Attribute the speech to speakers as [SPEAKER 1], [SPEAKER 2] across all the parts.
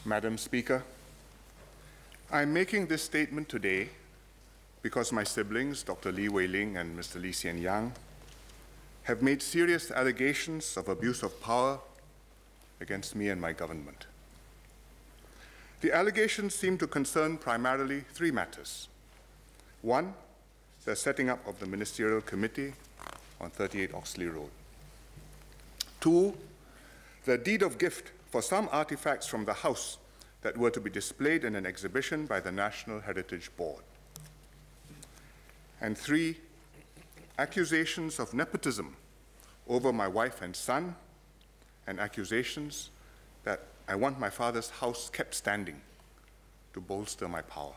[SPEAKER 1] Madam Speaker, I am making this statement today because my siblings, Dr. Lee Wei Ling and Mr. Lee Hsien Yang, have made serious allegations of abuse of power against me and my government. The allegations seem to concern primarily three matters. One, the setting up of the Ministerial Committee on 38 Oxley Road. Two, the deed of gift for some artifacts from the house that were to be displayed in an exhibition by the National Heritage Board. And three, accusations of nepotism over my wife and son, and accusations that I want my father's house kept standing to bolster my power.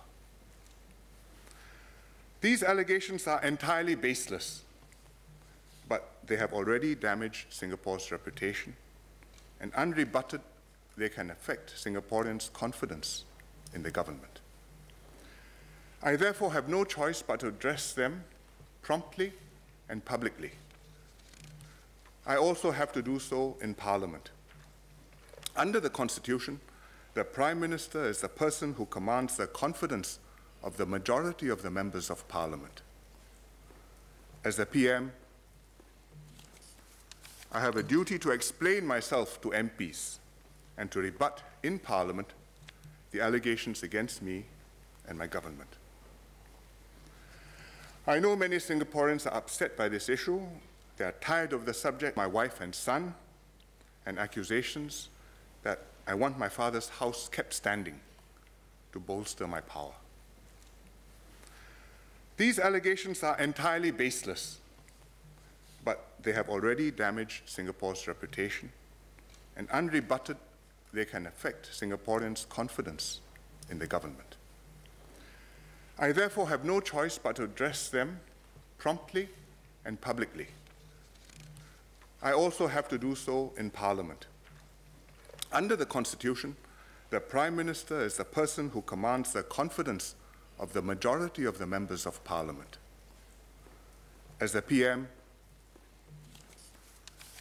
[SPEAKER 1] These allegations are entirely baseless, but they have already damaged Singapore's reputation, and unrebutted, they can affect Singaporeans' confidence in the government. I therefore have no choice but to address them promptly and publicly. I also have to do so in Parliament. Under the Constitution, the Prime Minister is the person who commands the confidence of the majority of the members of Parliament. As the PM, I have a duty to explain myself to MPs and to rebut in Parliament the allegations against me and my government. I know many Singaporeans are upset by this issue. They are tired of the subject, my wife and son, and accusations that I want my father's house kept standing to bolster my power. These allegations are entirely baseless, but they have already damaged Singapore's reputation, and unrebutted, they can affect Singaporeans' confidence in the government. I therefore have no choice but to address them promptly and publicly. I also have to do so in Parliament. Under the Constitution, the Prime Minister is the person who commands the confidence of the majority of the members of Parliament. As the PM,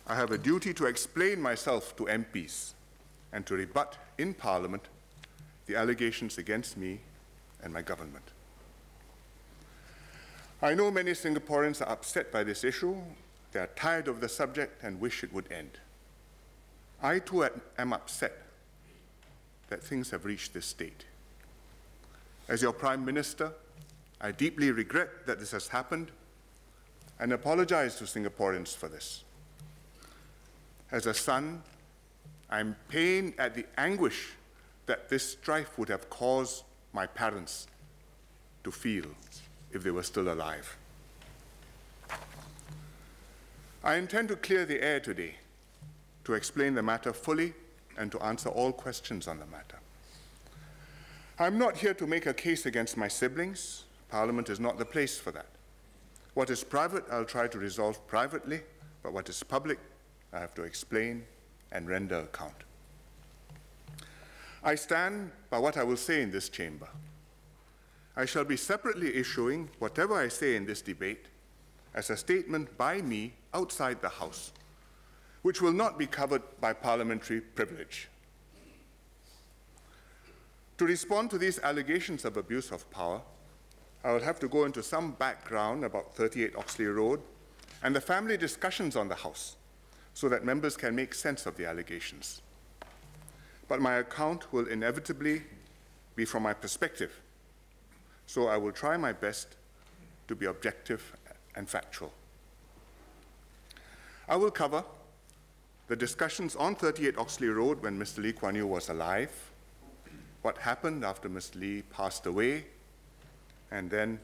[SPEAKER 1] I have a duty to explain myself to MPs and to rebut in Parliament the allegations against me and my government. I know many Singaporeans are upset by this issue. They are tired of the subject and wish it would end. I too am upset that things have reached this state. As your Prime Minister, I deeply regret that this has happened and apologize to Singaporeans for this. As a son, I'm pained at the anguish that this strife would have caused my parents to feel if they were still alive. I intend to clear the air today to explain the matter fully and to answer all questions on the matter. I'm not here to make a case against my siblings. Parliament is not the place for that. What is private, I'll try to resolve privately, but what is public, I have to explain and render account. I stand by what I will say in this chamber. I shall be separately issuing whatever I say in this debate as a statement by me outside the House, which will not be covered by parliamentary privilege. To respond to these allegations of abuse of power, I will have to go into some background about 38 Oxley Road and the family discussions on the House, so that members can make sense of the allegations. But my account will inevitably be from my perspective, so I will try my best to be objective and factual. I will cover the discussions on 38 Oxley Road when Mr. Lee Kuan Yew was alive, what happened after Mr. Lee passed away, and then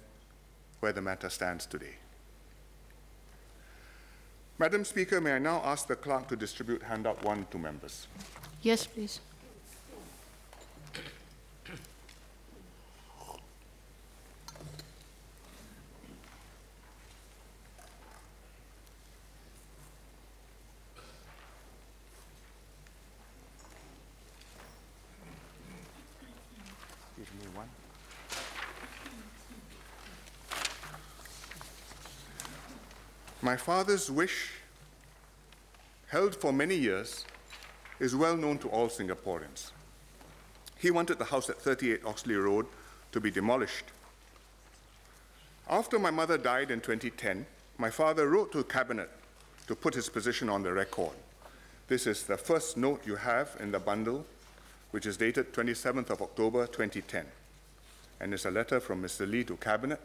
[SPEAKER 1] where the matter stands today. Madam Speaker, may I now ask the clerk to distribute handout 1 to members?
[SPEAKER 2] Yes, please.
[SPEAKER 1] Give me one. My father's wish, held for many years, is well known to all Singaporeans. He wanted the house at 38 Oxley Road to be demolished. After my mother died in 2010, my father wrote to the Cabinet to put his position on the record. This is the first note you have in the bundle, which is dated 27th of October 2010. And it's a letter from Mr. Lee to Cabinet,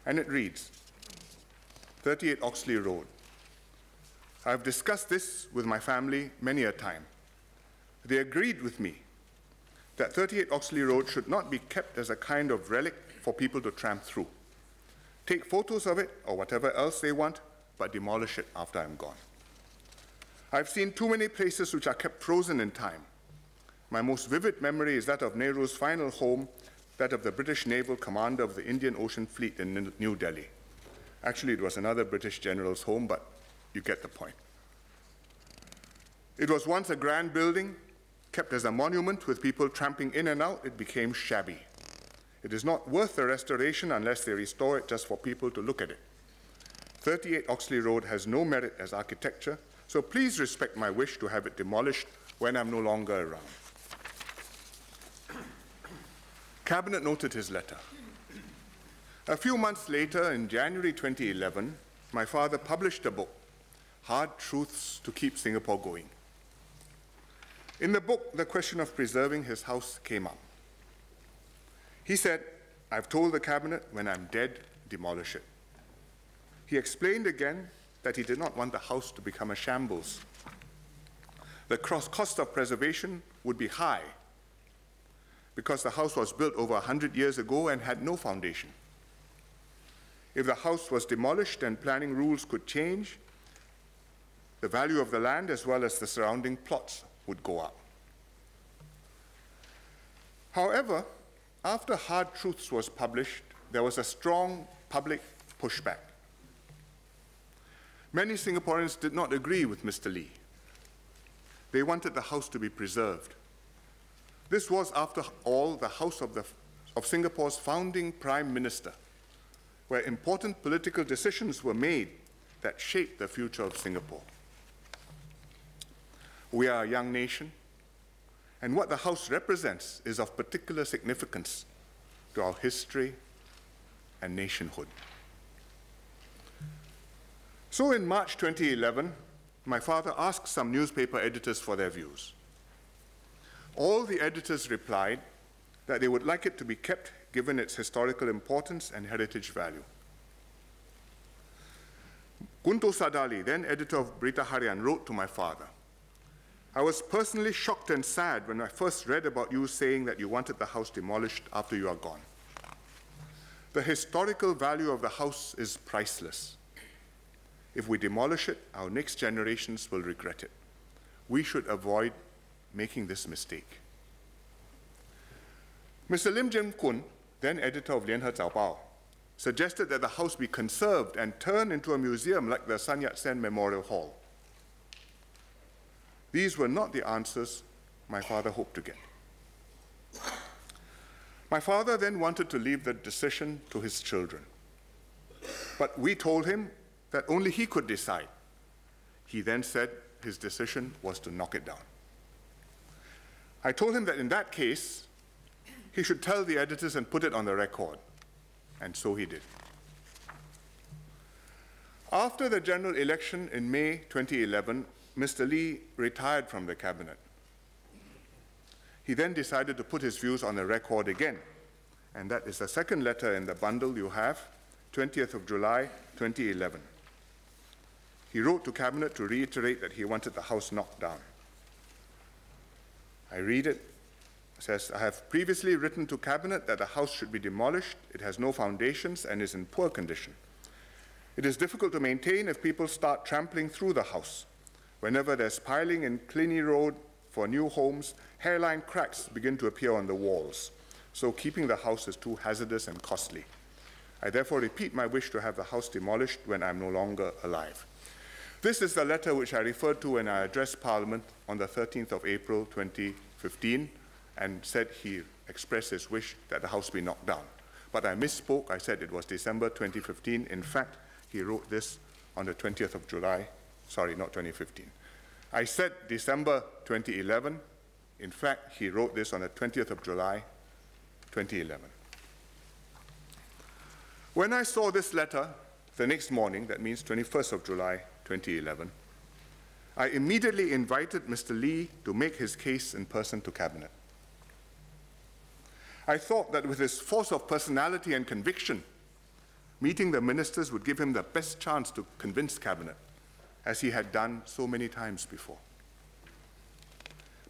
[SPEAKER 1] and it reads, 38 Oxley Road. I've discussed this with my family many a time. They agreed with me that 38 Oxley Road should not be kept as a kind of relic for people to tramp through. Take photos of it or whatever else they want, but demolish it after I'm gone. I've seen too many places which are kept frozen in time. My most vivid memory is that of Nehru's final home, that of the British naval commander of the Indian Ocean Fleet in New Delhi. Actually, it was another British general's home, but you get the point. It was once a grand building, kept as a monument with people tramping in and out. It became shabby. It is not worth the restoration unless they restore it just for people to look at it. 38 Oxley Road has no merit as architecture, so please respect my wish to have it demolished when I'm no longer around. Cabinet noted his letter. A few months later, in January 2011, my father published a book, Hard Truths to Keep Singapore Going. In the book, the question of preserving his house came up. He said, I've told the Cabinet, when I'm dead, demolish it. He explained again that he did not want the house to become a shambles. The cost of preservation would be high because the house was built over 100 years ago and had no foundation. If the house was demolished and planning rules could change, the value of the land as well as the surrounding plots would go up. However, after Hard Truths was published, there was a strong public pushback. Many Singaporeans did not agree with Mr. Lee. They wanted the house to be preserved. This was, after all, the house of Singapore's founding Prime Minister, where important political decisions were made that shaped the future of Singapore. We are a young nation, and what the house represents is of particular significance to our history and nationhood. So in March 2011, my father asked some newspaper editors for their views. All the editors replied that they would like it to be kept given its historical importance and heritage value. Guntur Sadali, then editor of Berita Harian, wrote to my father, I was personally shocked and sad when I first read about you saying that you wanted the house demolished after you are gone. The historical value of the house is priceless. If we demolish it, our next generations will regret it. We should avoid making this mistake. Mr. Lim Jim Kun, then editor of Lianhe Zaobao, suggested that the house be conserved and turned into a museum like the Sun Yat-sen Memorial Hall. These were not the answers my father hoped to get. My father then wanted to leave the decision to his children. But we told him that only he could decide. He then said his decision was to knock it down. I told him that in that case, he should tell the editors and put it on the record. And so he did. After the general election in May 2011, Mr. Lee retired from the Cabinet. He then decided to put his views on the record again. And that is the second letter in the bundle you have, 20th of July, 2011. He wrote to Cabinet to reiterate that he wanted the house knocked down. I read it. It says, I have previously written to Cabinet that the house should be demolished. It has no foundations and is in poor condition. It is difficult to maintain if people start trampling through the house. Whenever there's piling in Cluny Road for new homes, hairline cracks begin to appear on the walls. So keeping the house is too hazardous and costly. I therefore repeat my wish to have the house demolished when I'm no longer alive. This is the letter which I referred to when I addressed Parliament on the 13th of April 2015 and said he expressed his wish that the house be knocked down. But I misspoke. I said it was December 2015. In fact, he wrote this on the 20th of July. Sorry, not 2015. I said December 2011, In fact, he wrote this on the 20th of July, 2011. When I saw this letter the next morning, that means 21st of July, 2011, I immediately invited Mr. Lee to make his case in person to Cabinet. I thought that with his force of personality and conviction, meeting the ministers would give him the best chance to convince Cabinet, as he had done so many times before.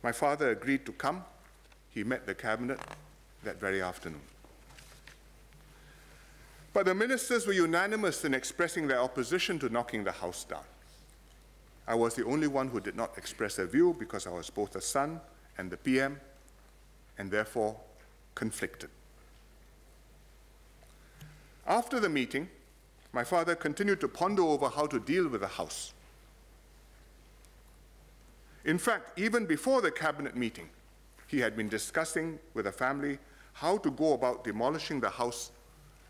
[SPEAKER 1] My father agreed to come. He met the Cabinet that very afternoon. But the ministers were unanimous in expressing their opposition to knocking the House down. I was the only one who did not express a view because I was both a son and the PM, and therefore conflicted. After the meeting, my father continued to ponder over how to deal with the House. In fact, even before the Cabinet meeting, he had been discussing with the family how to go about demolishing the House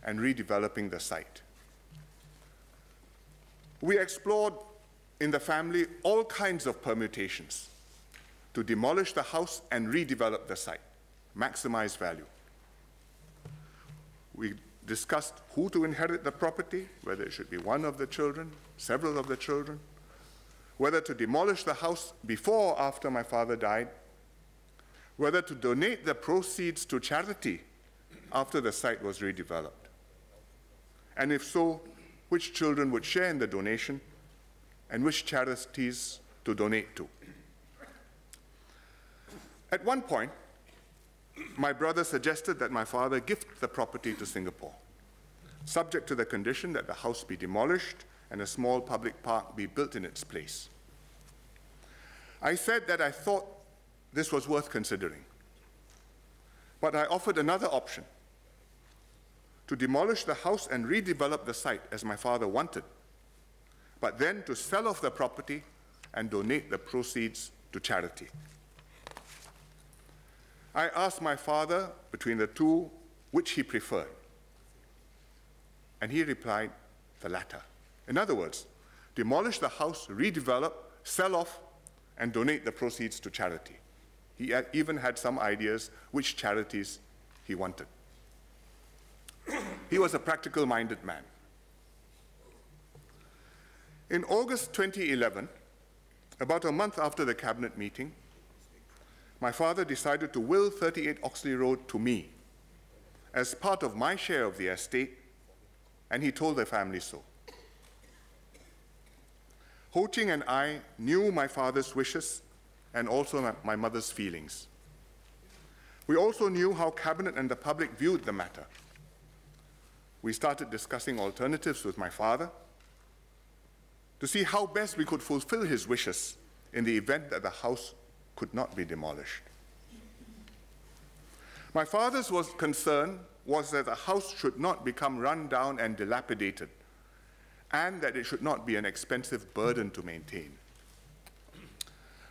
[SPEAKER 1] and redeveloping the site. We explored in the family all kinds of permutations to demolish the House and redevelop the site, maximize value. We discussed who to inherit the property, whether it should be one of the children, several of the children, whether to demolish the House before or after my father died, whether to donate the proceeds to charity after the site was redeveloped. And if so, which children would share in the donation and which charities to donate to. At one point, my brother suggested that my father gift the property to Singapore, subject to the condition that the house be demolished and a small public park be built in its place. I said that I thought this was worth considering, but I offered another option: to demolish the house and redevelop the site as my father wanted, but then to sell off the property and donate the proceeds to charity. I asked my father between the two which he preferred, and he replied the latter. In other words, demolish the house, redevelop, sell off, and donate the proceeds to charity. He even had some ideas which charities he wanted. He was a practical-minded man. In August 2011, about a month after the Cabinet meeting, my father decided to will 38 Oxley Road to me as part of my share of the estate, and he told the family so. Ho Ching and I knew my father's wishes and also my mother's feelings. We also knew how Cabinet and the public viewed the matter. We started discussing alternatives with my father to see how best we could fulfill his wishes in the event that the house could not be demolished. My father's concern was that the house should not become run down and dilapidated, and that it should not be an expensive burden to maintain.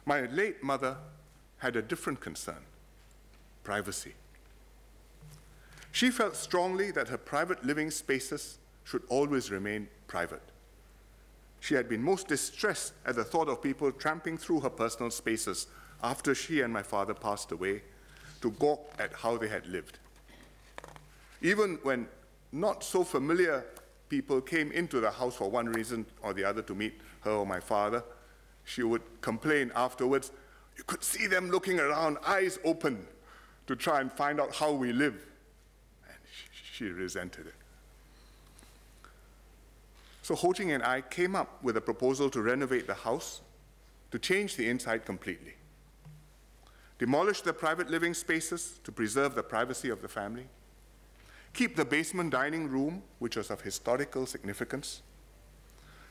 [SPEAKER 1] My late mother had a different concern: privacy. She felt strongly that her private living spaces should always remain private. She had been most distressed at the thought of people tramping through her personal spaces after she and my father passed away to gawk at how they had lived. Even when not so familiar people came into the house for one reason or the other to meet her or my father, she would complain afterwards, you could see them looking around, eyes open, to try and find out how we live. And she resented it. So Ho Ching and I came up with a proposal to renovate the house, to change the inside completely, demolish the private living spaces to preserve the privacy of the family, keep the basement dining room, which was of historical significance,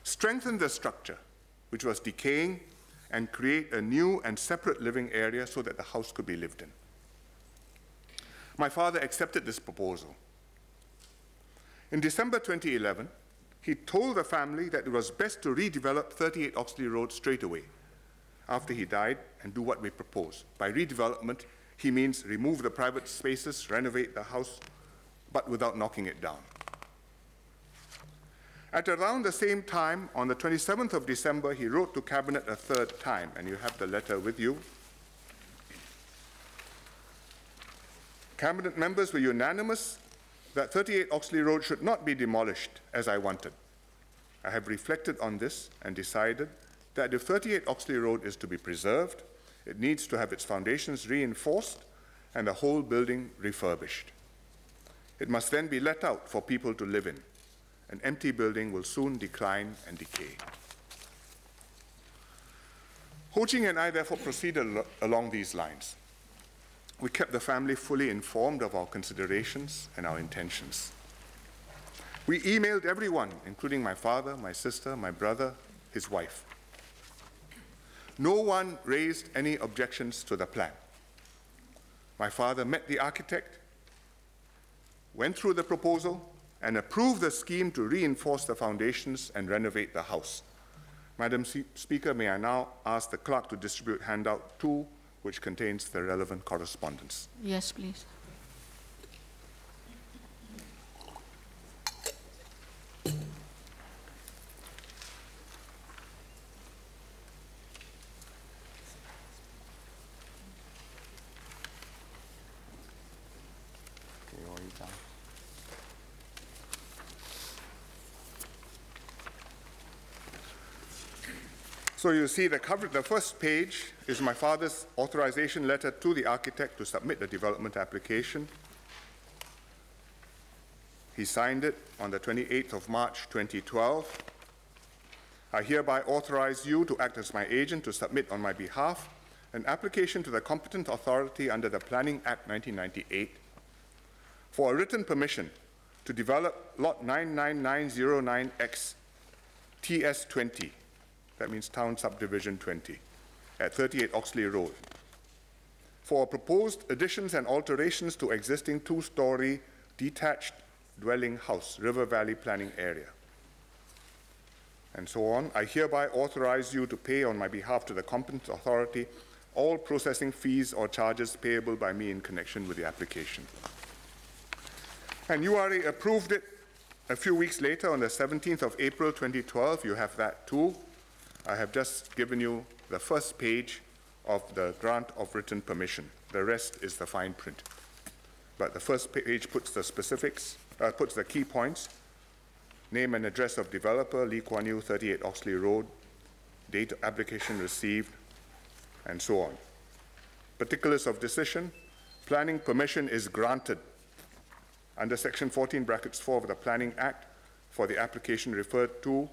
[SPEAKER 1] strengthen the structure, which was decaying, and create a new and separate living area so that the house could be lived in. My father accepted this proposal. In December 2011, he told the family that it was best to redevelop 38 Oxley Road straight away after he died and do what we proposed. By redevelopment, he means remove the private spaces, renovate the house, but without knocking it down. At around the same time, on the 27th of December, he wrote to Cabinet a third time, and you have the letter with you. Cabinet members were unanimous that 38 Oxley Road should not be demolished as I wanted. I have reflected on this and decided that if 38 Oxley Road is to be preserved, it needs to have its foundations reinforced and the whole building refurbished. It must then be let out for people to live in. An empty building will soon decline and decay. Ho Ching and I therefore proceeded along these lines. We kept the family fully informed of our considerations and our intentions. We emailed everyone, including my father, my sister, my brother, his wife. No one raised any objections to the plan. My father met the architect, went through the proposal, and approved the scheme to reinforce the foundations and renovate the house. Madam Speaker, may I now ask the clerk to distribute handout 2, which contains the relevant correspondence.
[SPEAKER 2] Yes, please.
[SPEAKER 1] So you see the first page is my father's authorization letter to the architect to submit the development application. He signed it on the 28th of March 2012. I hereby authorize you to act as my agent to submit on my behalf an application to the competent authority under the Planning Act 1998 for a written permission to develop Lot 99909X TS20. That means Town Subdivision 20, at 38 Oxley Road, for proposed additions and alterations to existing two-story detached dwelling house, River Valley Planning Area, and so on. I hereby authorize you to pay on my behalf to the competent authority all processing fees or charges payable by me in connection with the application. And URA approved it a few weeks later on the 17th of April 2012. You have that too. I have just given you the first page of the grant of written permission. The rest is the fine print. But the first page puts the specifics, puts the key points: name and address of developer, Lee Kuan Yew, 38 Oxley Road, date of application received, and so on. Particulars of decision: planning permission is granted under Section 14(4) of the Planning Act for the application referred to.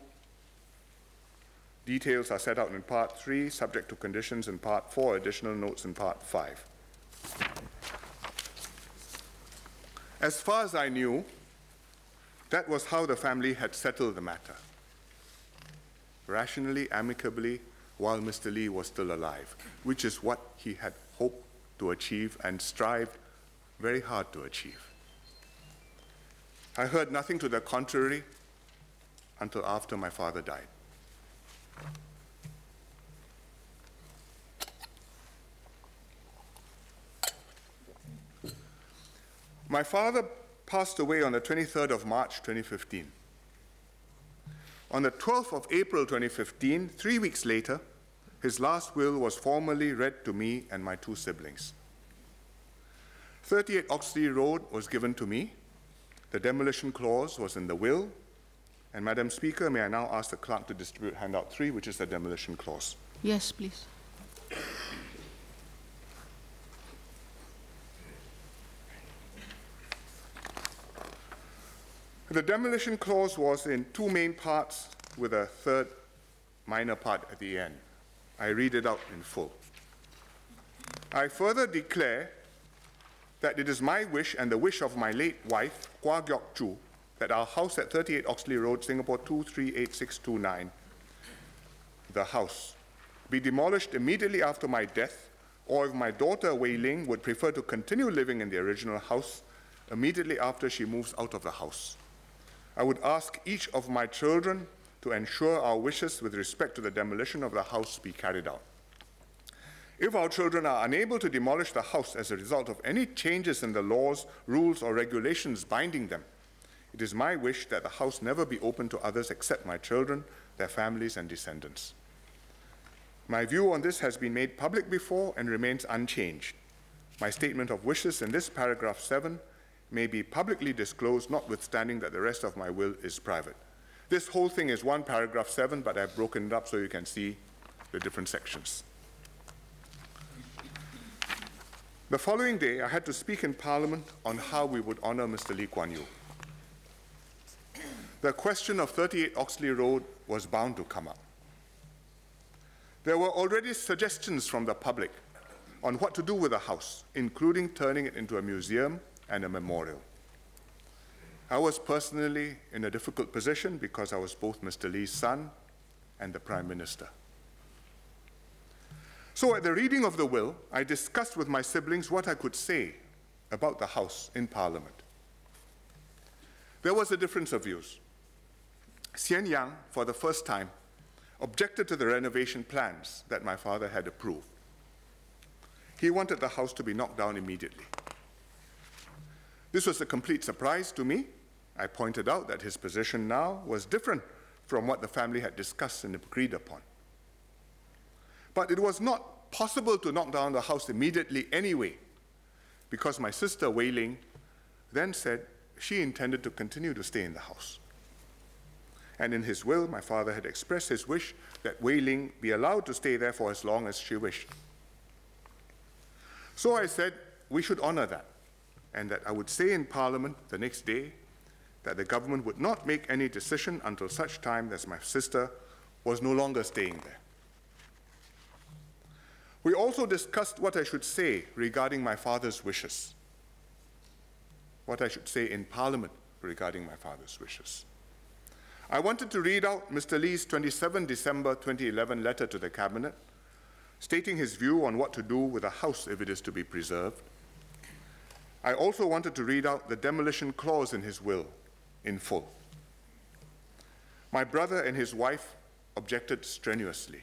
[SPEAKER 1] Details are set out in Part 3, subject to conditions in Part 4, additional notes in Part 5. As far as I knew, that was how the family had settled the matter. Rationally, amicably, while Mr. Lee was still alive, which is what he had hoped to achieve and strived very hard to achieve. I heard nothing to the contrary until after my father died. My father passed away on the 23rd of March 2015. On the 12th of April 2015, 3 weeks later, his last will was formally read to me and my two siblings. 38 Oxley Road was given to me. The demolition clause was in the will. And Madam Speaker, may I now ask the clerk to distribute handout 3, which is the demolition clause.
[SPEAKER 2] Yes, please.
[SPEAKER 1] The demolition clause was in two main parts with a third minor part at the end. I read it out in full. I further declare that it is my wish and the wish of my late wife, Kwa Gyok Chu, that our house at 38 Oxley Road, Singapore 238629, the house, be demolished immediately after my death, or if my daughter Wei Ling would prefer to continue living in the original house, immediately after she moves out of the house. I would ask each of my children to ensure our wishes with respect to the demolition of the house be carried out. If our children are unable to demolish the house as a result of any changes in the laws, rules, or regulations binding them, it is my wish that the house never be open to others except my children, their families, and descendants. My view on this has been made public before and remains unchanged. My statement of wishes in this paragraph 7 may be publicly disclosed, notwithstanding that the rest of my will is private. This whole thing is one paragraph 7, but I've broken it up so you can see the different sections. The following day, I had to speak in Parliament on how we would honor Mr. Lee Kuan Yew. The question of 38 Oxley Road was bound to come up. There were already suggestions from the public on what to do with the house, including turning it into a museum and a memorial. I was personally in a difficult position because I was both Mr. Lee's son and the Prime Minister. So at the reading of the will, I discussed with my siblings what I could say about the house in Parliament. There was a difference of views. Xian Yang, for the first time, objected to the renovation plans that my father had approved. He wanted the house to be knocked down immediately. This was a complete surprise to me. I pointed out that his position now was different from what the family had discussed and agreed upon. But it was not possible to knock down the house immediately anyway, because my sister Wei Ling then said she intended to continue to stay in the house. And in his will, my father had expressed his wish that Wei Ling be allowed to stay there for as long as she wished. So I said we should honor that, and that I would say in Parliament the next day that the government would not make any decision until such time as my sister was no longer staying there. We also discussed what I should say regarding my father's wishes, what I should say in Parliament regarding my father's wishes. I wanted to read out Mr. Lee's 27 December 2011 letter to the Cabinet, stating his view on what to do with the house if it is to be preserved. I also wanted to read out the demolition clause in his will in full. My brother and his wife objected strenuously.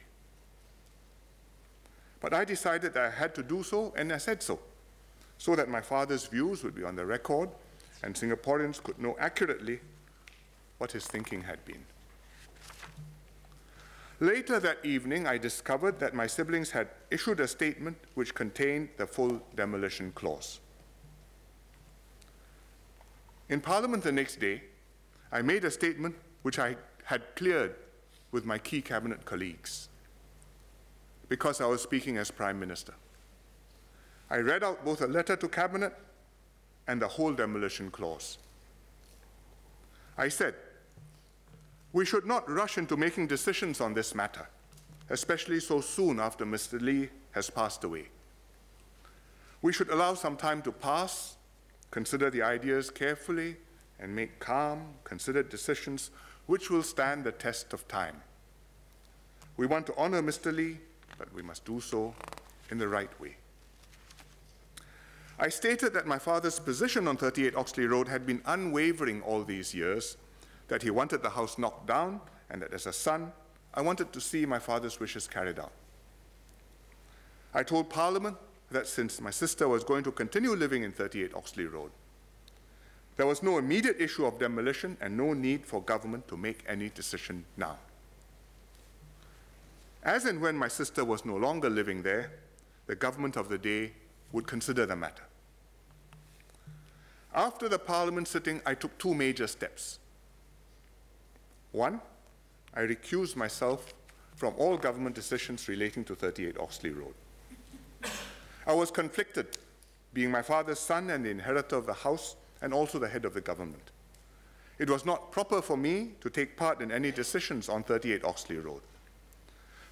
[SPEAKER 1] But I decided that I had to do so, and I said so that my father's views would be on the record and Singaporeans could know accurately what his thinking had been. Later that evening, I discovered that my siblings had issued a statement which contained the full demolition clause. In Parliament the next day, I made a statement which I had cleared with my key cabinet colleagues because I was speaking as Prime Minister. I read out both a letter to Cabinet and the whole demolition clause. I said, we should not rush into making decisions on this matter, especially so soon after Mr. Lee has passed away. We should allow some time to pass, consider the ideas carefully, and make calm, considered decisions which will stand the test of time. We want to honor Mr. Lee, but we must do so in the right way. I stated that my father's position on 38 Oxley Road had been unwavering all these years, that he wanted the house knocked down, and that as a son, I wanted to see my father's wishes carried out. I told Parliament that since my sister was going to continue living in 38 Oxley Road, there was no immediate issue of demolition and no need for government to make any decision now. As and when my sister was no longer living there, the government of the day would consider the matter. After the Parliament sitting, I took two major steps. One, I recused myself from all government decisions relating to 38 Oxley Road. I was conflicted, being my father's son and the inheritor of the house and also the head of the government. It was not proper for me to take part in any decisions on 38 Oxley Road.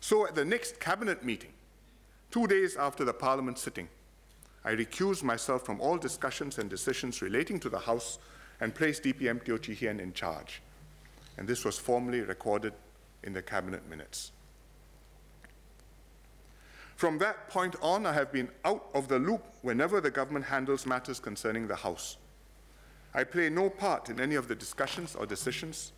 [SPEAKER 1] So at the next Cabinet meeting, 2 days after the Parliament sitting, I recused myself from all discussions and decisions relating to the house and placed DPM Teo Chee Hean in charge. And this was formally recorded in the Cabinet minutes. From that point on, I have been out of the loop whenever the government handles matters concerning the house. I play no part in any of the discussions or decisions.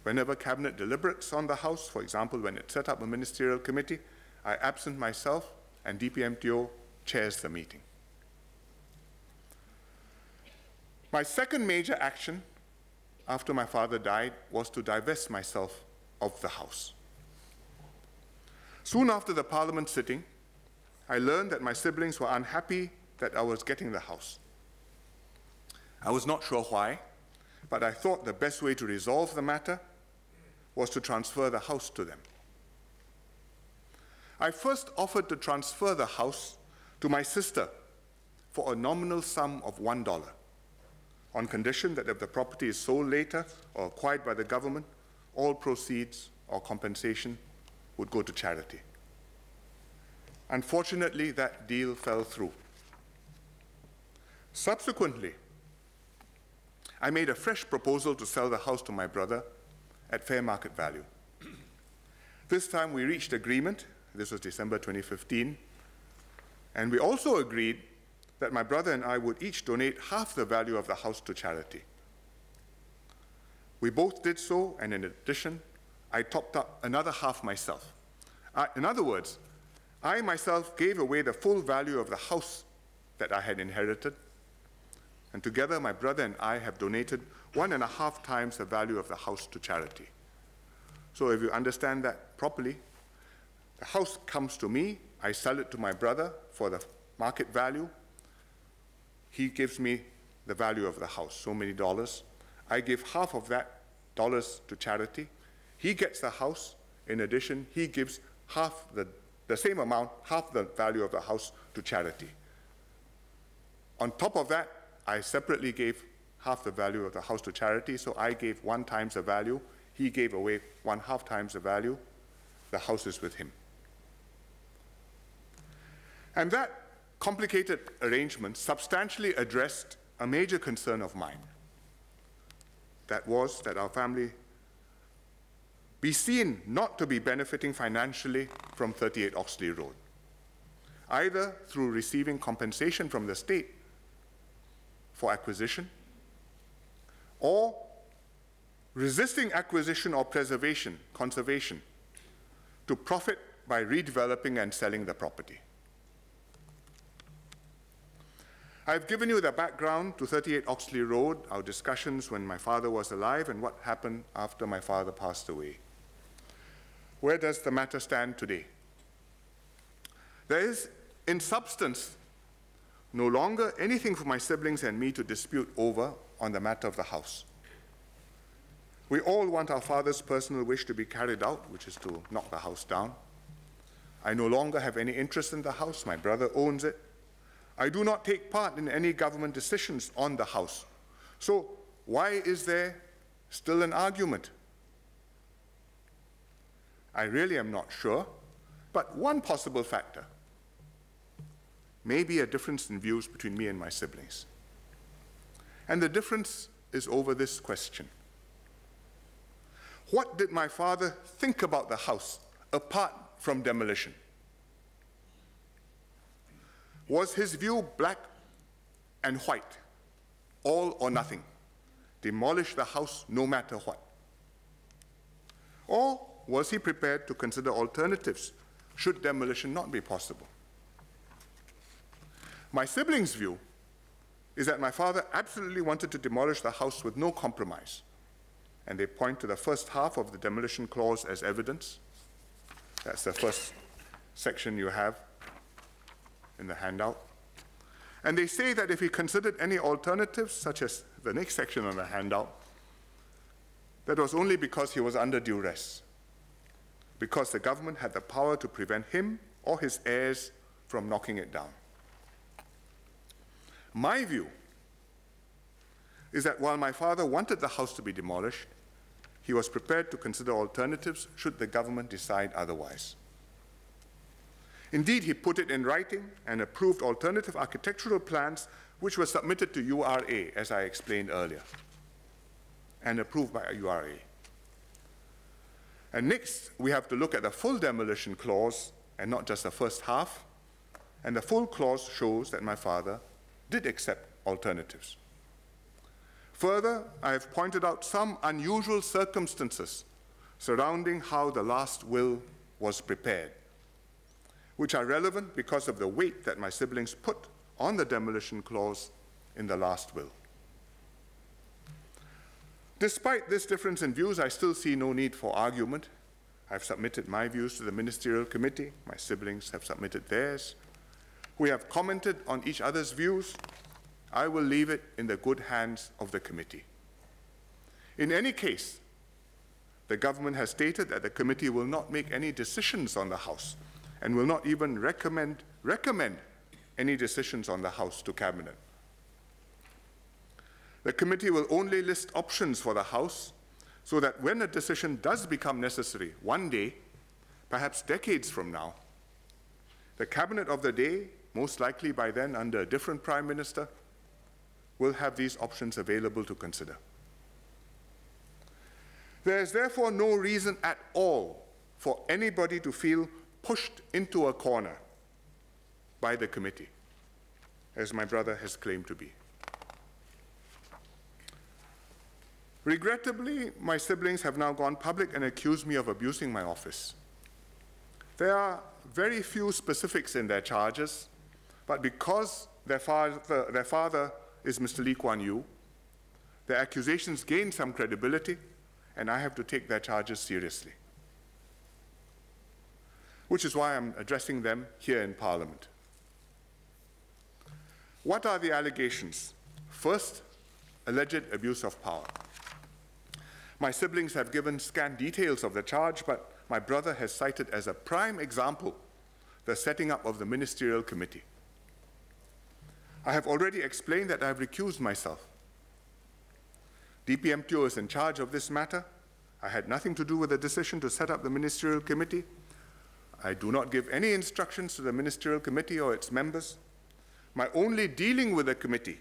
[SPEAKER 1] Whenever Cabinet deliberates on the house, for example, when it set up a ministerial committee, I absent myself and DPM Teo chairs the meeting. My second major action after my father died was to divest myself of the house. Soon after the Parliament sitting, I learned that my siblings were unhappy that I was getting the house. I was not sure why, but I thought the best way to resolve the matter was to transfer the house to them. I first offered to transfer the house to my sister for a nominal sum of $1, on condition that if the property is sold later or acquired by the government, all proceeds or compensation would go to charity. Unfortunately, that deal fell through. Subsequently, I made a fresh proposal to sell the house to my brother at fair market value. This time we reached agreement. This was December 2015. And we also agreed that my brother and I would each donate half the value of the house to charity. We both did so, and in addition, I topped up another half myself. In other words, I myself gave away the full value of the house that I had inherited, and together my brother and I have donated 1.5 times the value of the house to charity. So if you understand that properly, the house comes to me, I sell it to my brother for the market value, he gives me the value of the house, so many dollars. I give half of that dollars to charity. He gets the house. In addition, he gives half the same amount, half the value of the house to charity. On top of that, I separately gave half the value of the house to charity, so I gave 1 times the value. He gave away 1/2 times the value. The house is with him. And that complicated arrangement substantially addressed a major concern of mine. That was that our family be seen not to be benefiting financially from 38 Oxley Road, either through receiving compensation from the state for acquisition, or resisting acquisition or conservation, to profit by redeveloping and selling the property. I've given you the background to 38 Oxley Road, our discussions when my father was alive, and what happened after my father passed away. Where does the matter stand today? There is, in substance, no longer anything for my siblings and me to dispute over on the matter of the house. We all want our father's personal wish to be carried out, which is to knock the house down. I no longer have any interest in the house. My brother owns it. I do not take part in any government decisions on the house. So why is there still an argument? I really am not sure, but one possible factor may be a difference in views between me and my siblings. And the difference is over this question. What did my father think about the house apart from demolition? Was his view black and white, all or nothing? Demolish the house no matter what? Or was he prepared to consider alternatives should demolition not be possible? My siblings' view is that my father absolutely wanted to demolish the house with no compromise, and they point to the first half of the demolition clause as evidence. That's the first section you have in the handout. And they say that if he considered any alternatives, such as the next section on the handout, that was only because he was under duress, because the government had the power to prevent him or his heirs from knocking it down. My view is that while my father wanted the house to be demolished, he was prepared to consider alternatives should the government decide otherwise. Indeed, he put it in writing and approved alternative architectural plans which were submitted to URA, as I explained earlier, and approved by URA. And next, we have to look at the full demolition clause and not just the first half. And the full clause shows that my father did accept alternatives. Further, I have pointed out some unusual circumstances surrounding how the last will was prepared, which are relevant because of the weight that my siblings put on the demolition clause in the last will. Despite this difference in views, I still see no need for argument. I've submitted my views to the Ministerial Committee. My siblings have submitted theirs. We have commented on each other's views. I will leave it in the good hands of the committee. In any case, the government has stated that the committee will not make any decisions on the House and will not even recommend any decisions on the House to Cabinet. The committee will only list options for the House so that when a decision does become necessary one day, perhaps decades from now, the Cabinet of the day, most likely by then under a different Prime Minister, will have these options available to consider. There is therefore no reason at all for anybody to feel pushed into a corner by the committee, as my brother has claimed to be. Regrettably, my siblings have now gone public and accused me of abusing my office. There are very few specifics in their charges, but because their father is Mr. Lee Kuan Yew, their accusations gain some credibility, and I have to take their charges seriously, which is why I'm addressing them here in Parliament. What are the allegations? First, alleged abuse of power. My siblings have given scant details of the charge, but my brother has cited as a prime example the setting up of the ministerial committee. I have already explained that I have recused myself. DPM Teo is in charge of this matter. I had nothing to do with the decision to set up the ministerial committee. I do not give any instructions to the ministerial committee or its members. My only dealing with the committee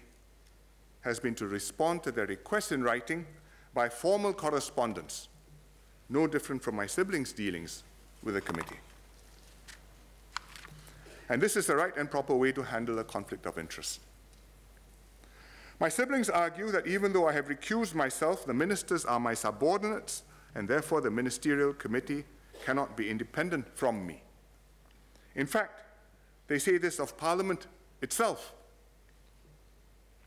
[SPEAKER 1] has been to respond to their request in writing by formal correspondence, no different from my siblings' dealings with the committee. And this is the right and proper way to handle a conflict of interest. My siblings argue that even though I have recused myself, the ministers are my subordinates, and therefore the ministerial committee cannot be independent from me. In fact, they say this of Parliament itself.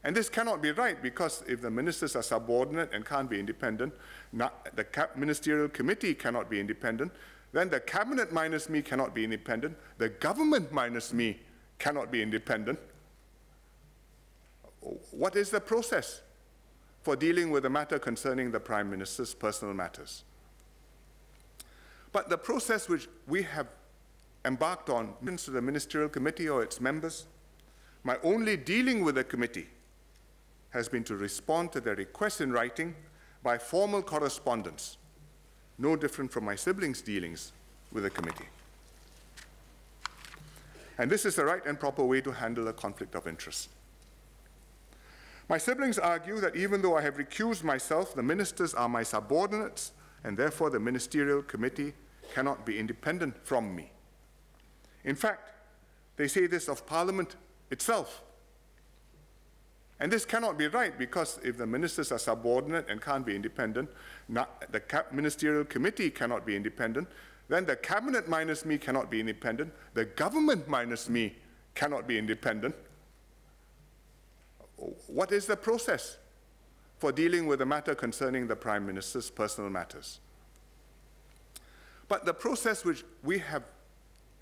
[SPEAKER 1] And this cannot be right, because if the ministers are subordinate and can't be independent, the ministerial committee cannot be independent, then the cabinet minus me cannot be independent, the government minus me cannot be independent. What is the process for dealing with a matter concerning the Prime Minister's personal matters? But the process which we have embarked on to the ministerial committee or its members, my only dealing with the committee has been to respond to their request in writing by formal correspondence, no different from my siblings' dealings with the committee. And this is the right and proper way to handle a conflict of interest. My siblings argue that even though I have recused myself, the ministers are my subordinates, and therefore the ministerial committee cannot be independent from me. In fact, they say this of Parliament itself. And this cannot be right, because if the ministers are subordinate and can't be independent, the ministerial committee cannot be independent, then the cabinet minus me cannot be independent, the government minus me cannot be independent. What is the process for dealing with a matter concerning the Prime Minister's personal matters? But the process which we have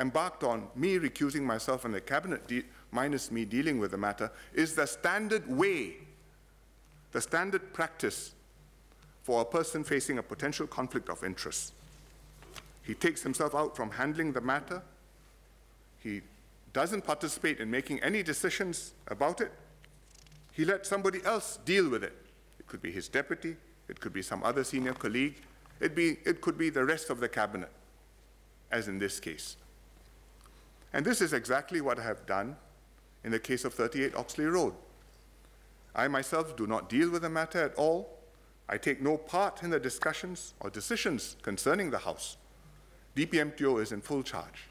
[SPEAKER 1] embarked on, me recusing myself and the cabinet minus me dealing with the matter, is the standard way, the standard practice for a person facing a potential conflict of interest. He takes himself out from handling the matter. He doesn't participate in making any decisions about it. He lets somebody else deal with it. It could be his deputy, it could be some other senior colleague, it could be the rest of the cabinet, as in this case. And this is exactly what I have done in the case of 38 Oxley Road. I myself do not deal with the matter at all. I take no part in the discussions or decisions concerning the House. DPM Teo is in full charge.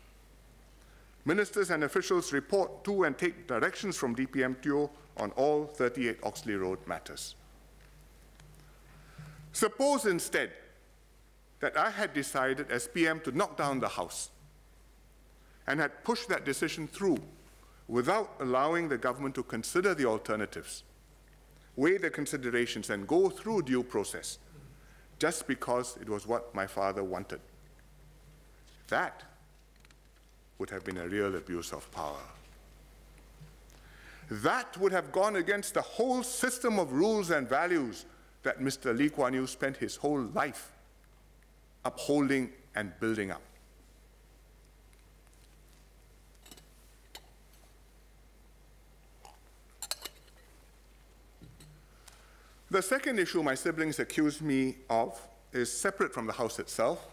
[SPEAKER 1] Ministers and officials report to and take directions from DPM Teo on all 38 Oxley Road matters. Suppose instead that I had decided as PM to knock down the House and had pushed that decision through without allowing the government to consider the alternatives, weigh the considerations, and go through due process, just because it was what my father wanted. That would have been a real abuse of power. That would have gone against the whole system of rules and values that Mr. Lee Kuan Yew spent his whole life upholding and building up. The second issue my siblings accused me of is separate from the house itself.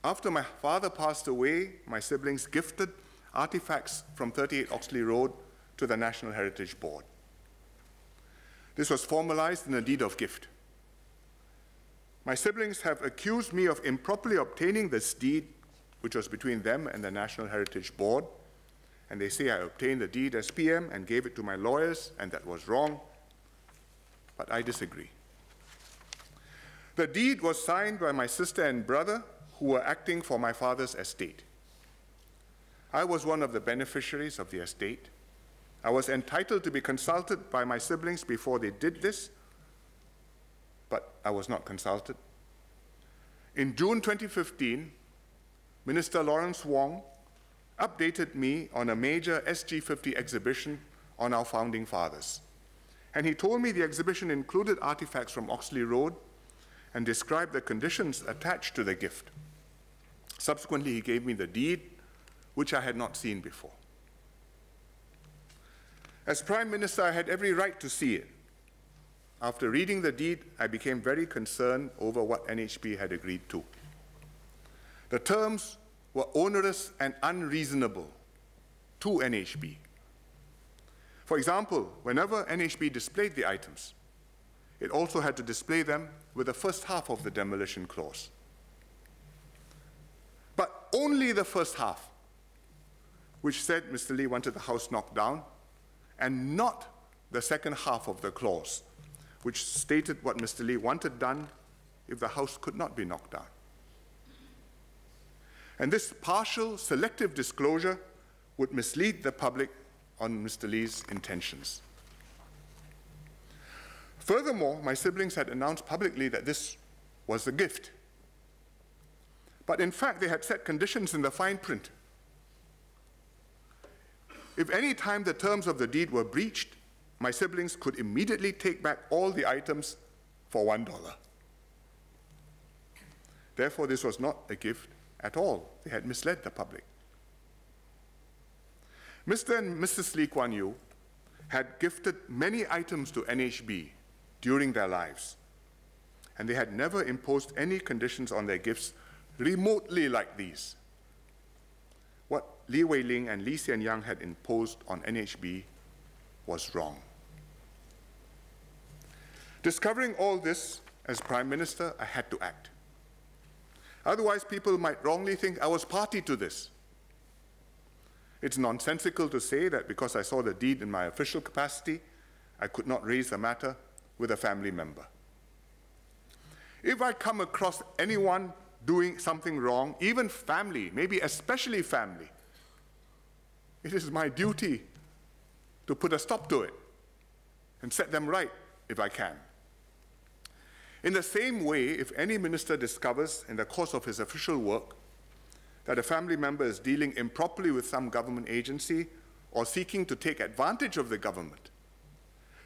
[SPEAKER 1] After my father passed away, my siblings gifted artifacts from 38 Oxley Road to the National Heritage Board. This was formalized in a deed of gift. My siblings have accused me of improperly obtaining this deed, which was between them and the National Heritage Board, and they say I obtained the deed as PM and gave it to my lawyers, and that was wrong, but I disagree. The deed was signed by my sister and brother, who were acting for my father's estate. I was one of the beneficiaries of the estate. I was entitled to be consulted by my siblings before they did this, but I was not consulted. In June 2015, Minister Lawrence Wong updated me on a major SG50 exhibition on our founding fathers. And he told me the exhibition included artifacts from Oxley Road and described the conditions attached to the gift. Subsequently, he gave me the deed, which I had not seen before. As Prime Minister, I had every right to see it. After reading the deed, I became very concerned over what NHB had agreed to. The terms were onerous and unreasonable to NHB. For example, whenever NHB displayed the items, it also had to display them with the first half of the demolition clause. But only the first half, which said Mr. Lee wanted the house knocked down, and not the second half of the clause, which stated what Mr. Lee wanted done if the house could not be knocked down. And this partial, selective disclosure would mislead the public on Mr. Lee's intentions. Furthermore, my siblings had announced publicly that this was a gift. But in fact, they had set conditions in the fine print. If any time the terms of the deed were breached, my siblings could immediately take back all the items for $1. Therefore, this was not a gift at all. They had misled the public. Mr. and Mrs. Lee Kuan Yew had gifted many items to NHB during their lives, and they had never imposed any conditions on their gifts remotely like these. What Li Wei-ling and Lee Hsien Yang had imposed on NHB was wrong. Discovering all this as Prime Minister, I had to act. Otherwise, people might wrongly think I was party to this. It's nonsensical to say that because I saw the deed in my official capacity, I could not raise the matter with a family member. If I come across anyone doing something wrong, even family, maybe especially family, it is my duty to put a stop to it and set them right if I can. In the same way, if any minister discovers in the course of his official work that a family member is dealing improperly with some government agency or seeking to take advantage of the government,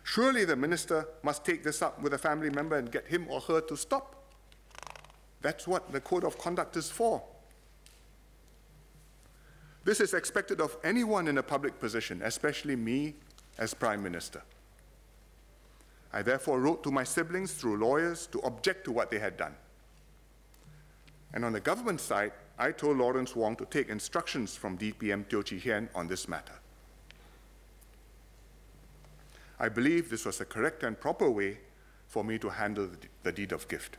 [SPEAKER 1] surely the minister must take this up with a family member and get him or her to stop. That's what the Code of Conduct is for. This is expected of anyone in a public position, especially me as Prime Minister. I therefore wrote to my siblings through lawyers to object to what they had done. And on the government side, I told Lawrence Wong to take instructions from DPM Teo Chee Hean on this matter. I believe this was a correct and proper way for me to handle the deed of gift.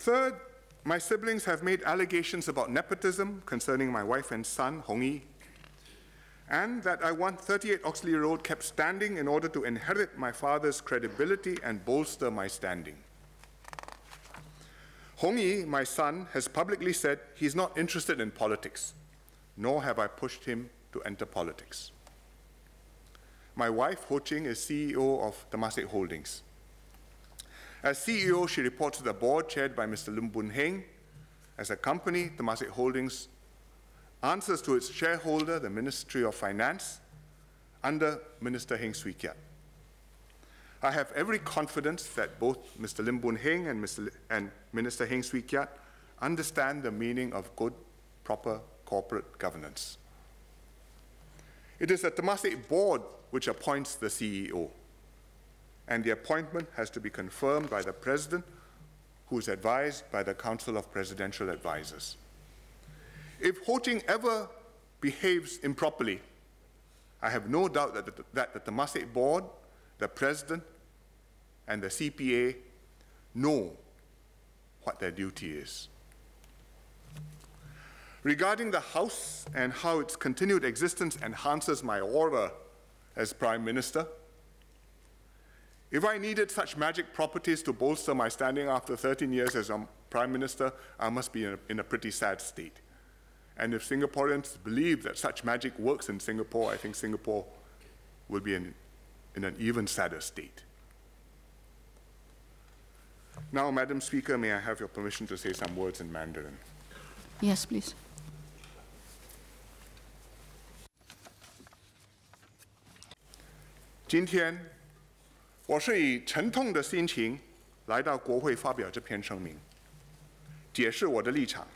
[SPEAKER 1] Third, my siblings have made allegations about nepotism concerning my wife and son, Hong Yi, and that I want 38 Oxley Road kept standing in order to inherit my father's credibility and bolster my standing. Hong Yi, my son, has publicly said he's not interested in politics, nor have I pushed him to enter politics. My wife, Ho Ching, is CEO of Temasek Holdings. As CEO, she reports to the board chaired by Mr. Lim Boon Heng As a company, Temasek Holdings answers to its shareholder, the Ministry of Finance, under Minister Heng Swee Keat. I have every confidence that both Mr. Lim Boon Heng and Minister Heng Swee Keat understand the meaning of good, proper corporate governance. It is the Temasek board which appoints the CEO, and the appointment has to be confirmed by the President, who is advised by the Council of Presidential Advisors. If Ho Ting ever behaves improperly, I have no doubt that the Temasek board, the President, and the CPA know what their duty is. Regarding the House and how its continued existence enhances my aura as Prime Minister, if I needed such magic properties to bolster my standing after 13 years as a Prime Minister, I must be in a pretty sad state. And if Singaporeans believe that such magic works in Singapore, I think Singapore will be in an even sadder state. Now, Madam Speaker, may I have your permission to say some words in Mandarin?
[SPEAKER 2] Yes, please.
[SPEAKER 1] 今天，我是以沉痛的心情来到国会发表这篇声明，解释我的立场，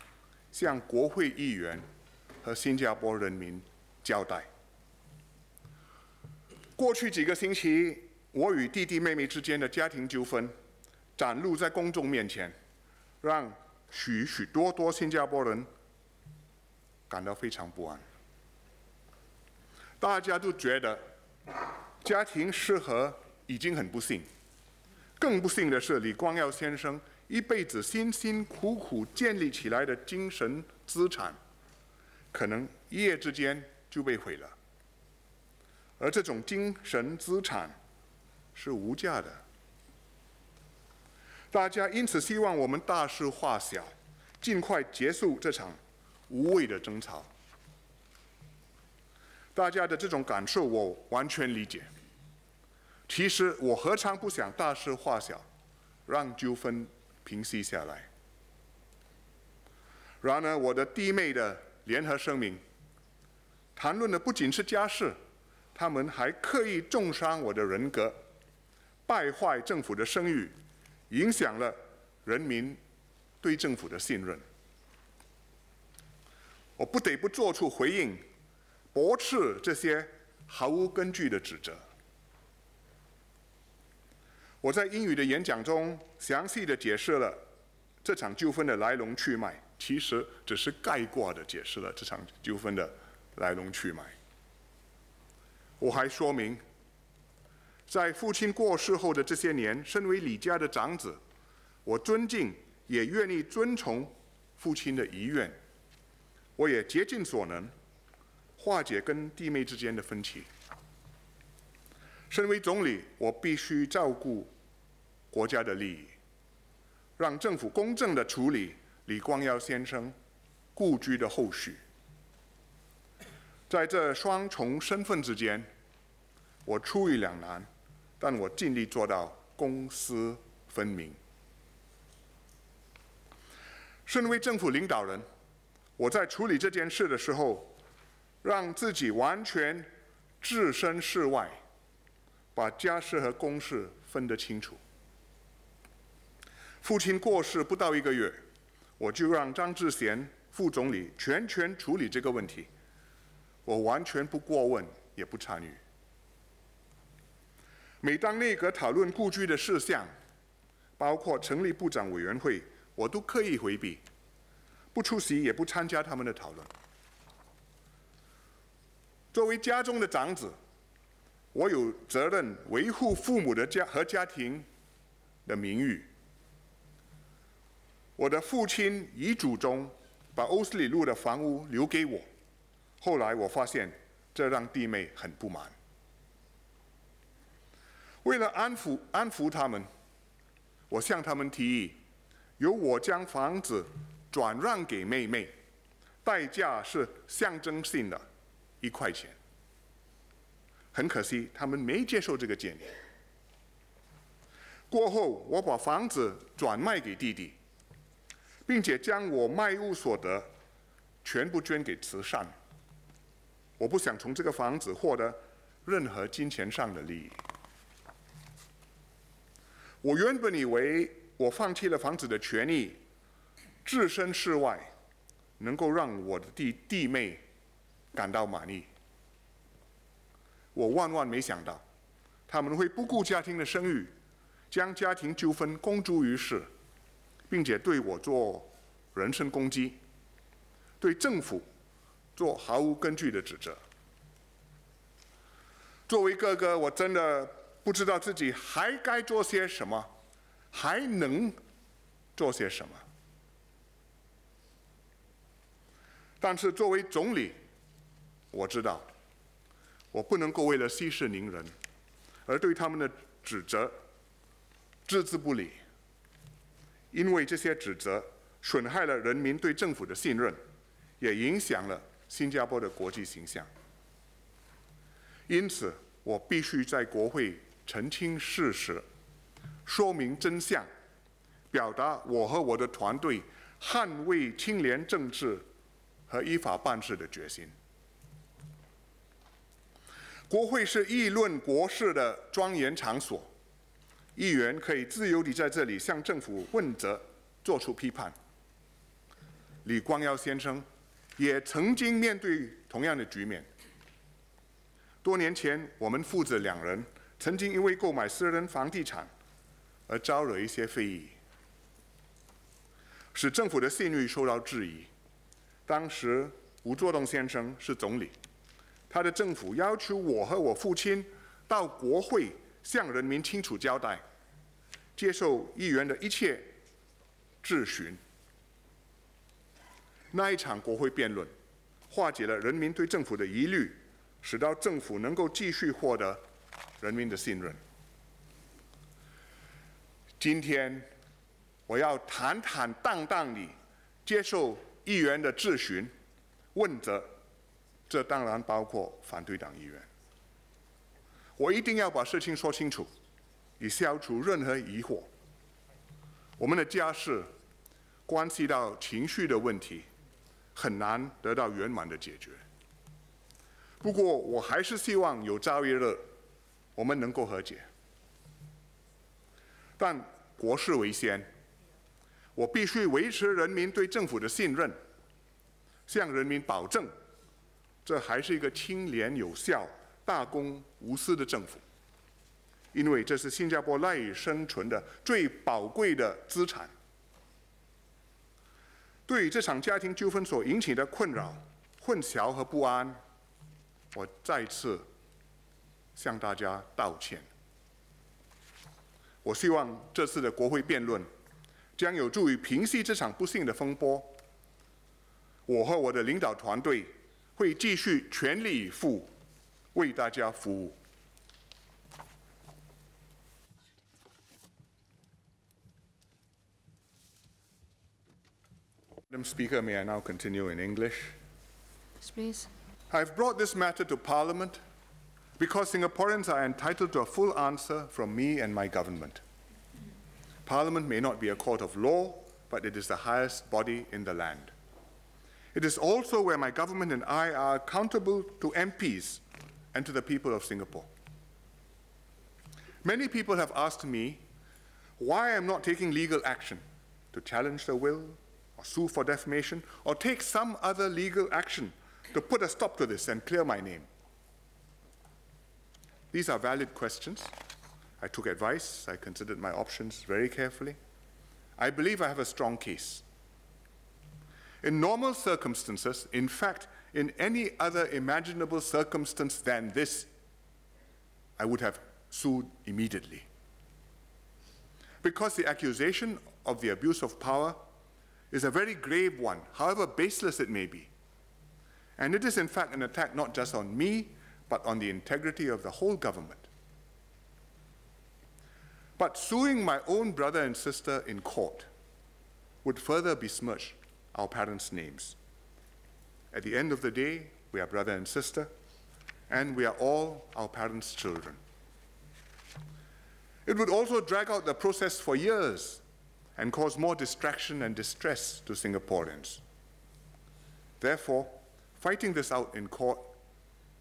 [SPEAKER 1] 向国会议员和新加坡人民交代。过去几个星期，我与弟弟妹妹之间的家庭纠纷展露在公众面前，让许多新加坡人感到非常不安。大家都觉得家庭失和已经很不幸，更不幸的是，李光耀先生一辈子辛辛苦苦建立起来的精神资产，可能一夜之间就被毁了。而这种精神资产是无价的。大家因此希望我们大事化小，尽快结束这场无谓的争吵。大家的这种感受我完全理解。其实我何尝不想大事化小，让纠纷平息下来。然而，我的弟妹的联合声明谈论的不仅是家事，他们还刻意重伤我的人格，败坏政府的声誉，影响了人民对政府的信任。我不得不做出回应，驳斥这些毫无根据的指责。我在英语的演讲中详细地解释了这场纠纷的来龙去脉，其实只是概括地解释了这场纠纷的来龙去脉。我还说明，在父亲过世后的这些年，身为李家的长子，我尊敬也愿意遵从父亲的遗愿，我也竭尽所能化解跟弟妹之间的分歧。身为总理，我必须照顾国家的利益，让政府公正地处理李光耀先生故居的后续。在这双重身份之间，我出于两难，但我尽力做到公私分明。身为政府领导人，我在处理这件事的时候，让自己完全置身事外，把家事和公事分得清楚。父亲过世不到1个月，我就让张志贤副总理全权处理这个问题，我完全不过问，也不参与。每当内阁讨论故居的事项，包括成立部长委员会，我都刻意回避，不出席也不参加他们的讨论。作为家中的长子，我有责任维护父母的家庭的名誉。我的父亲遗嘱中把欧斯里路的房屋留给我，后来我发现这让弟妹很不满。为了安抚他们，我向他们提议，由我将房子转让给妹妹，代价是象征性的1块钱。很可惜，他们没接受这个建议。过后，我把房子转卖给弟弟，并且将我卖屋所得全部捐给慈善。我不想从这个房子获得任何金钱上的利益。我原本以为我放弃了房子的权益，置身事外，能够让我的弟妹感到满意。我万万没想到，他们会不顾家庭的声誉，将家庭纠纷公诸于世，并且对我做人身攻击，对政府做毫无根据的指责。作为哥哥，我真的不知道自己还该做些什么，还能做些什么。但是作为总理，我知道，我不能够为了息事宁人，而对他们的指责置之不理，因为这些指责损害了人民对政府的信任，也影响了新加坡的国际形象。因此，我必须在国会澄清事实，说明真相，表达我和我的团队捍卫清廉政治和依法办事的决心。国会是议论国事的庄严场所，议员可以自由地在这里向政府问责，做出批判。李光耀先生也曾经面对同样的局面。多年前，我们父子两人曾经因为购买私人房地产而招惹一些非议，使政府的信誉受到质疑。当时，吴作栋先生是总理，他的政府要求我和我父亲到国会向人民清楚交代，接受议员的一切质询。那一场国会辩论，化解了人民对政府的疑虑，使到政府能够继续获得人民的信任。今天，我要坦坦荡荡地接受议员的质询、问责，这当然包括反对党议员。我一定要把事情说清楚，以消除任何疑惑。我们的家事关系到情绪的问题，很难得到圆满的解决。不过，我还是希望有朝一日我们能够和解。但国事为先，我必须维持人民对政府的信任，向人民保证，这还是一个清廉有效、大公无私的政府，因为这是新加坡赖以生存的最宝贵的资产。对于这场家庭纠纷所引起的困扰、混淆和不安，我再次向大家道歉。我希望这次的国会辩论将有助于平息这场不幸的风波。我和我的领导团队会继续全力以赴，为大家服务。Madam Speaker, may I now continue in English?
[SPEAKER 2] Yes, please.
[SPEAKER 1] I've brought this matter to Parliament because Singaporeans are entitled to a full answer from me and my government. Parliament may not be a court of law, but it is the highest body in the land. It is also where my government and I are accountable to MPs and to the people of Singapore. Many people have asked me why I'm not taking legal action to challenge the will, or sue for defamation, or take some other legal action to put a stop to this and clear my name. These are valid questions. I took advice. I considered my options very carefully. I believe I have a strong case. In normal circumstances, in fact, in any other imaginable circumstance than this, I would have sued immediately. Because the accusation of the abuse of power is a very grave one, however baseless it may be. And it is in fact an attack not just on me, but on the integrity of the whole government. But suing my own brother and sister in court would further besmirch our parents' names. At the end of the day, we are brother and sister, and we are all our parents' children. It would also drag out the process for years and cause more distraction and distress to Singaporeans. Therefore, fighting this out in court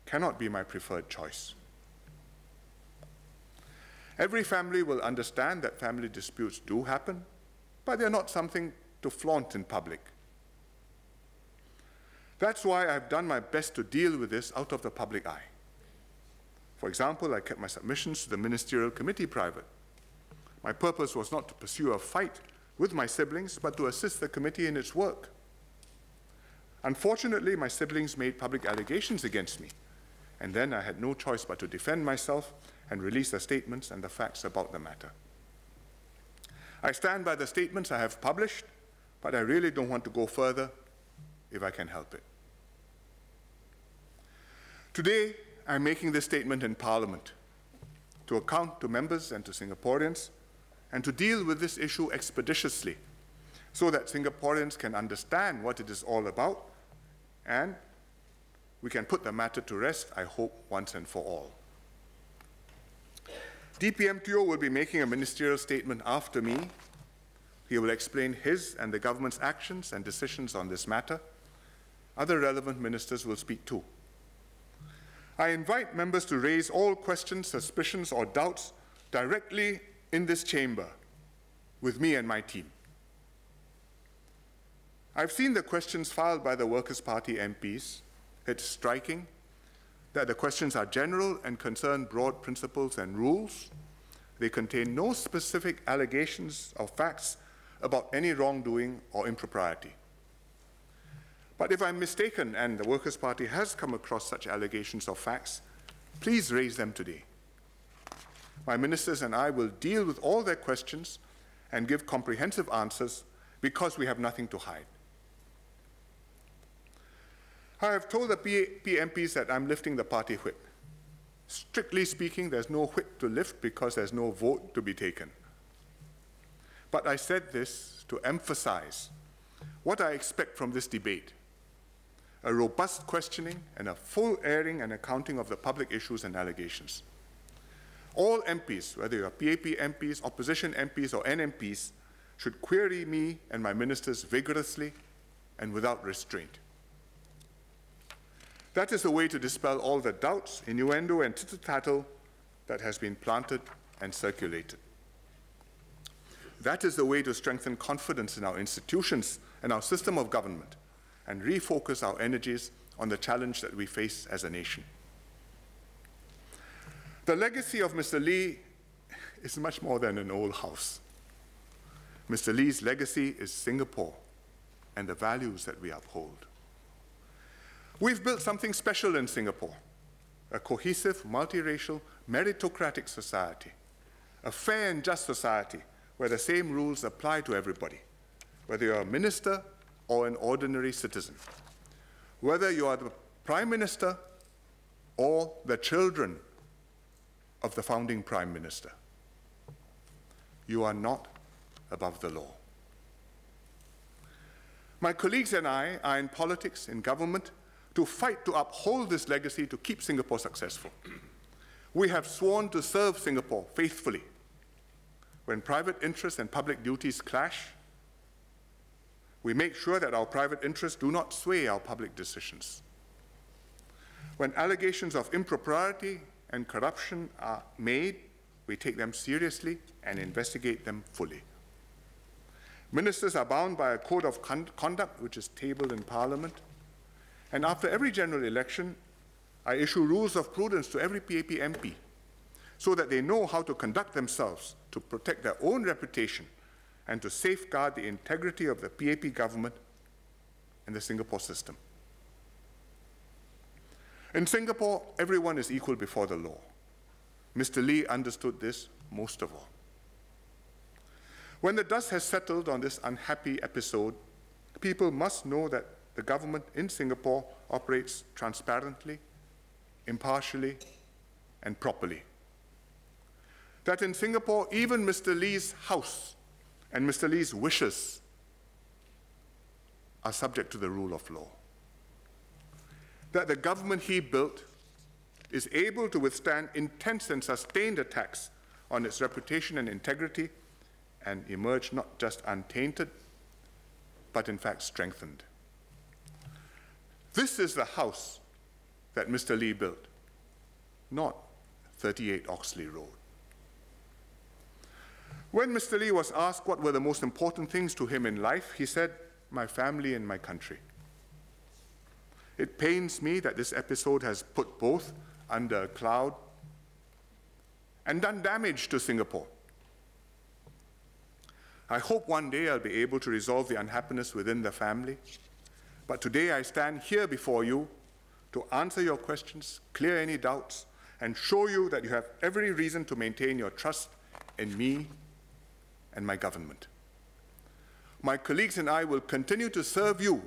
[SPEAKER 1] cannot be my preferred choice. Every family will understand that family disputes do happen, but they're not something to flaunt in public. That's why I've done my best to deal with this out of the public eye. For example, I kept my submissions to the Ministerial Committee private. My purpose was not to pursue a fight with my siblings, but to assist the committee in its work. Unfortunately, my siblings made public allegations against me, and then I had no choice but to defend myself and release the statements and the facts about the matter. I stand by the statements I have published, but I really don't want to go further if I can help it. Today, I'm making this statement in Parliament to account to members and to Singaporeans and to deal with this issue expeditiously so that Singaporeans can understand what it is all about and we can put the matter to rest, I hope, once and for all. DPMTO will be making a ministerial statement after me. He will explain his and the government's actions and decisions on this matter. Other relevant ministers will speak too. I invite members to raise all questions, suspicions, or doubts directly in this chamber with me and my team. I've seen the questions filed by the Workers' Party MPs. It's striking that the questions are general and concern broad principles and rules. They contain no specific allegations or facts about any wrongdoing or impropriety. But if I'm mistaken and the Workers' Party has come across such allegations or facts, please raise them today. My ministers and I will deal with all their questions and give comprehensive answers because we have nothing to hide. I have told the PMPs that I'm lifting the party whip. Strictly speaking, there's no whip to lift because there's no vote to be taken. But I said this to emphasize what I expect from this debate: a robust questioning and a full airing and accounting of the public issues and allegations. All MPs, whether you are PAP MPs, opposition MPs, or NMPs, should query me and my ministers vigorously and without restraint. That is the way to dispel all the doubts, innuendo, and tittle-tattle that has been planted and circulated. That is the way to strengthen confidence in our institutions and our system of government and refocus our energies on the challenge that we face as a nation. The legacy of Mr. Lee is much more than an old house. Mr. Lee's legacy is Singapore and the values that we uphold. We've built something special in Singapore: a cohesive, multiracial, meritocratic society, a fair and just society where the same rules apply to everybody, whether you're a minister or an ordinary citizen, whether you are the Prime Minister or the children of the founding Prime Minister. You are not above the law. My colleagues and I are in politics, in government, to fight to uphold this legacy to keep Singapore successful. We have sworn to serve Singapore faithfully. When private interests and public duties clash, we make sure that our private interests do not sway our public decisions. When allegations of impropriety and corruption are made, we take them seriously and investigate them fully. Ministers are bound by a code of conduct which is tabled in Parliament. And after every general election, I issue rules of prudence to every PAP MP so that they know how to conduct themselves to protect their own reputation and to safeguard the integrity of the PAP government and the Singapore system. In Singapore, everyone is equal before the law. Mr. Lee understood this most of all. When the dust has settled on this unhappy episode, people must know that the government in Singapore operates transparently, impartially, and properly. That in Singapore, even Mr. Lee's house and Mr. Lee's wishes are subject to the rule of law. That the government he built is able to withstand intense and sustained attacks on its reputation and integrity and emerge not just untainted, but in fact strengthened. This is the house that Mr. Lee built, not 38 Oxley Road. When Mr. Lee was asked what were the most important things to him in life, he said, "My family and my country." It pains me that this episode has put both under a cloud and done damage to Singapore. I hope one day I'll be able to resolve the unhappiness within the family, but today I stand here before you to answer your questions, clear any doubts, and show you that you have every reason to maintain your trust in me and my government. My colleagues and I will continue to serve you